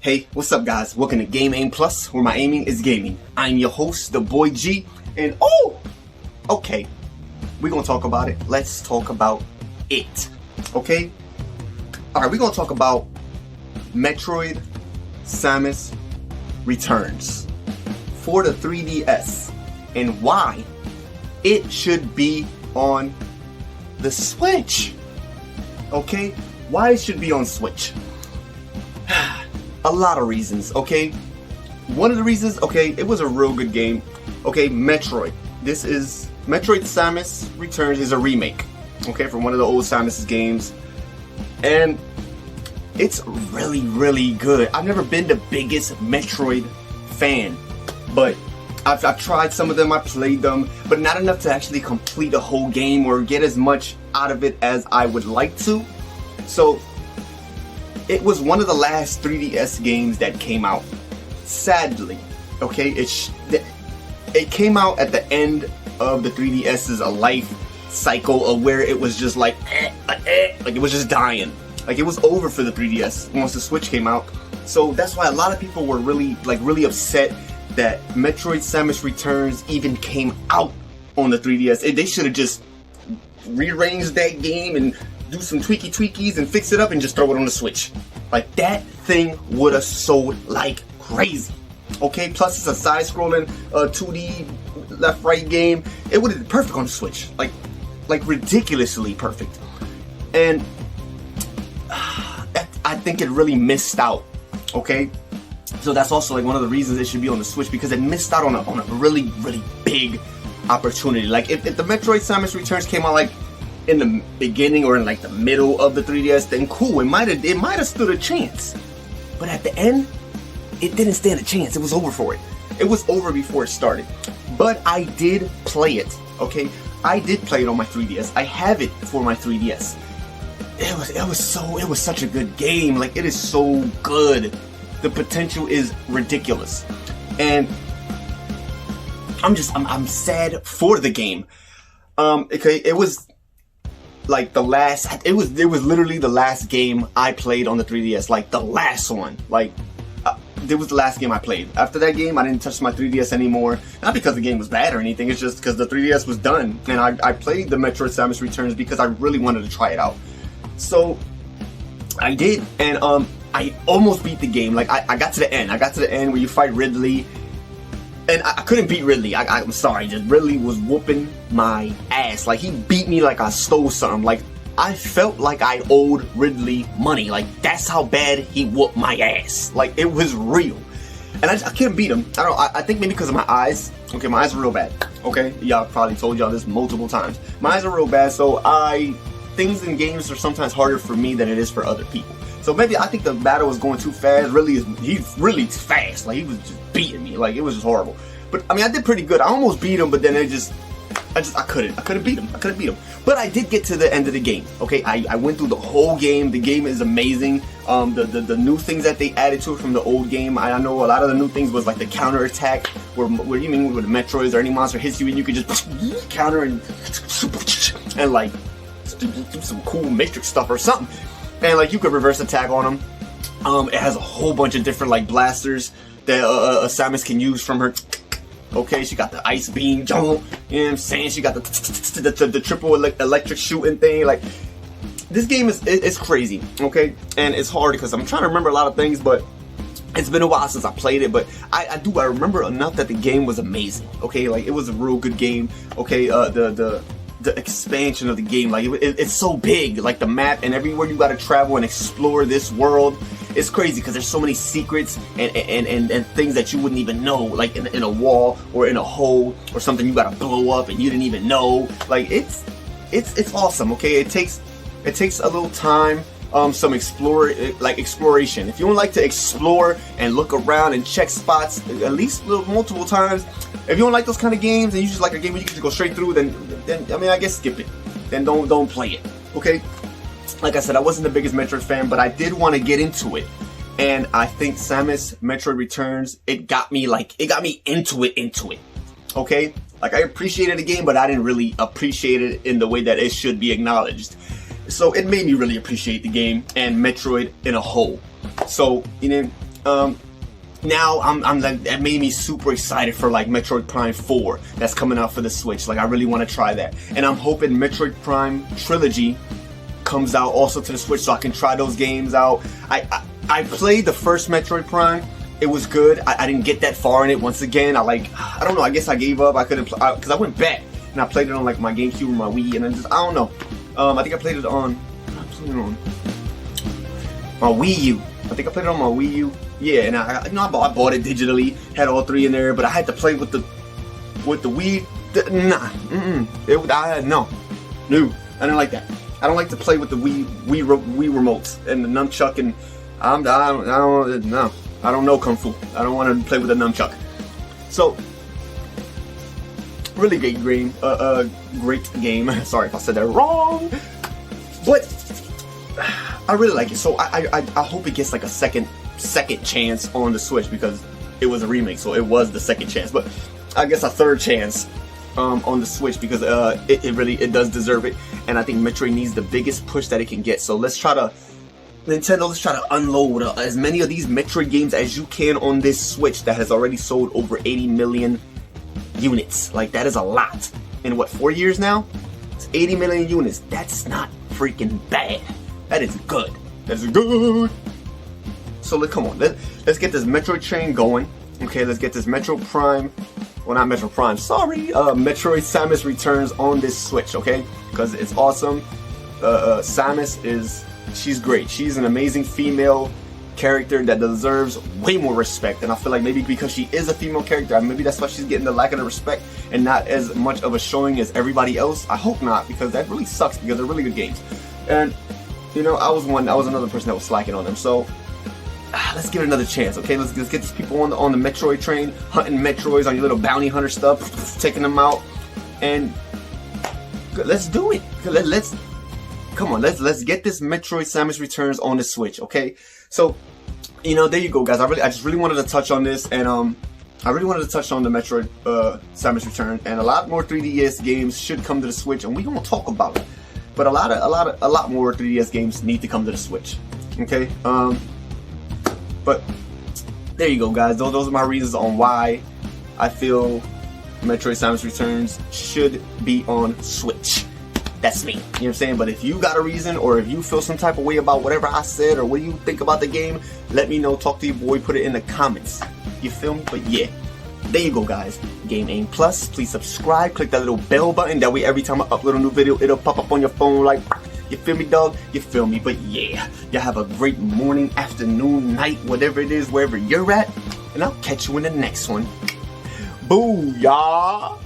Hey, what's up guys? Welcome to Game Aim Plus, where my aiming is gaming. I'm your host, the boy G, and okay, we're gonna talk about it. Let's talk about it, okay? Alright, we're gonna talk about Metroid Samus Returns for the 3DS and why it should be on the Switch, okay? Why it should be on Switch? A lot of reasons, okay? One of the reasons, okay, it was a real good game. Okay, Metroid. This is Metroid Samus Returns is a remake, okay, from one of the old Samus games. And it's really, really good. I've never been the biggest Metroid fan, but I've tried some of them, I played them, but not enough to actually complete a whole game or get as much out of it as I would like to. So it was one of the last 3DS games that came out. Sadly, okay, it came out at the end of the 3DS's life cycle of where it was just like it was just dying. Like it was over for the 3DS once the Switch came out. So that's why a lot of people were really upset that Metroid Samus Returns even came out on the 3DS. They should have just rearranged that game and do some tweakies and fix it up and just throw it on the Switch. Like that thing would have sold like crazy. Okay, plus it's a side-scrolling 2D left-right game. It would have been perfect on the Switch. Like ridiculously perfect. And I think it really missed out. Okay, so that's also like one of the reasons it should be on the Switch, because it missed out on a really big opportunity. Like if the Metroid Samus Returns came out like in the beginning or in like the middle of the 3DS, then cool, it might have stood a chance. But at the end, it didn't stand a chance. It was over for it. It was over before it started. But I did play it, okay? I did play it on my 3DS. I have it for my 3DS. It was such a good game. Like, it is so good. The potential is ridiculous. And I'm sad for the game. Okay, it was like it was literally the last game I played on the 3DS, like the last one. Like it was the last game I played. After that game, I didn't touch my 3DS anymore. Not because the game was bad or anything, it's just because the 3DS was done. And I played the Metroid Samus Returns because I really wanted to try it out. So I did, and I almost beat the game. Like I got to the end. I got to the end where you fight Ridley. And I couldn't beat Ridley. I'm sorry, just Ridley was whooping my ass. Like, he beat me like I stole something. Like, I felt like I owed Ridley money. Like, that's how bad he whooped my ass. Like, it was real. And I couldn't beat him. I think maybe because of my eyes. Okay, my eyes are real bad. Okay, y'all probably told y'all this multiple times. My eyes are real bad, so things in games are sometimes harder for me than it is for other people. So maybe I think the battle was going too fast. He's really fast. Like, he was just beating me. Like, it was just horrible. But I mean, I did pretty good. I almost beat him, but then I couldn't beat him. But I did get to the end of the game. Okay, I went through the whole game. The game is amazing. The new things that they added to it from the old game. I know a lot of the new things was like the counter attack, where you mean with the Metroids or any monster hits you and you could just counter and like do some cool Matrix stuff or something. And like you could reverse attack on them. It has a whole bunch of different like blasters that Samus can use from her. Okay, she got the ice beam, you know what I'm saying? She got the triple electric shooting thing. Like, this game is crazy, okay? And it's hard because I'm trying to remember a lot of things, but it's been a while since I played it. But I remember enough that the game was amazing, okay? Like, it was a real good game, okay? The expansion of the game, like it's so big, like the map and everywhere you gotta travel and explore this world. It's crazy because there's so many secrets and things that you wouldn't even know, like in a wall or in a hole or something you gotta blow up and you didn't even know. Like it's awesome, okay? It takes a little time, some exploration. If you don't like to explore and look around and check spots at least multiple times, if you don't like those kind of games and you just like a game where you can just go straight through, then I mean, I guess skip it. Then don't play it, okay? Like I said, I wasn't the biggest Metroid fan, but I did want to get into it. And I think Samus Metroid Returns, it got me into it, okay? Like, I appreciated the game, but I didn't really appreciate it in the way that it should be acknowledged. So it made me really appreciate the game and Metroid in a whole. So, you know, Now I'm like, that made me super excited for like Metroid Prime 4 that's coming out for the Switch. Like I really want to try that, and I'm hoping Metroid Prime Trilogy comes out also to the Switch so I can try those games out. I played the first Metroid Prime. It was good. I didn't get that far in it. Once again, I don't know. I guess I gave up. I couldn't because I went back and I played it on like my GameCube or my Wii, and I don't know. I think I played it on. My Wii U. I think I played it on my Wii U. Yeah, and I bought it digitally. Had all three in there, but I had to play with the Wii. No. I didn't like that. I don't like to play with the Wii remotes and the nunchuck, and I don't know Kung Fu. I don't want to play with a nunchuck. So, really great game. Great game. Sorry if I said that wrong, but I really like it. So I hope it gets like a second chance on the Switch, because it was a remake, so it was the second chance. But I guess a third chance on the Switch, because it does deserve it, and I think Metroid needs the biggest push that it can get. So let's try to unload as many of these Metroid games as you can on this Switch that has already sold over 80 million units. Like, that is a lot. In what, 4 years now? It's 80 million units. That's not freaking bad. That is good. That's good. So come on, let's get this Metroid train going. Okay, let's get this Metroid Prime. Well, not Metroid Prime. Sorry, Metroid Samus Returns on this Switch. Okay, because it's awesome. Samus she's great. She's an amazing female character that deserves way more respect. And I feel like maybe because she is a female character, maybe that's why she's getting the lack of the respect and not as much of a showing as everybody else. I hope not, because that really sucks, because they're really good games. And you know, I was another person that was slacking on them. So let's give it another chance, okay? Let's get these people on the Metroid train, hunting Metroids on your little bounty hunter stuff, taking them out, and let's do it. Come on, let's get this Metroid Samus Returns on the Switch, okay? So, you know, there you go, guys. I just really wanted to touch on this, and I really wanted to touch on the Metroid Samus Return, and a lot more 3DS games should come to the Switch, and we're gonna talk about it. But a lot more 3DS games need to come to the Switch, okay? But there you go, guys. Those are my reasons on why I feel Metroid Samus Returns should be on Switch. That's me. You know what I'm saying? But if you got a reason, or if you feel some type of way about whatever I said, or what do you think about the game, let me know. Talk to your boy. Put it in the comments. You feel me? But yeah, there you go, guys. Game Aim Plus. Please subscribe. Click that little bell button. That way, every time I upload a new video, it'll pop up on your phone like, you feel me, dog? You feel me? But yeah, y'all have a great morning, afternoon, night, whatever it is, wherever you're at. And I'll catch you in the next one. Booyah!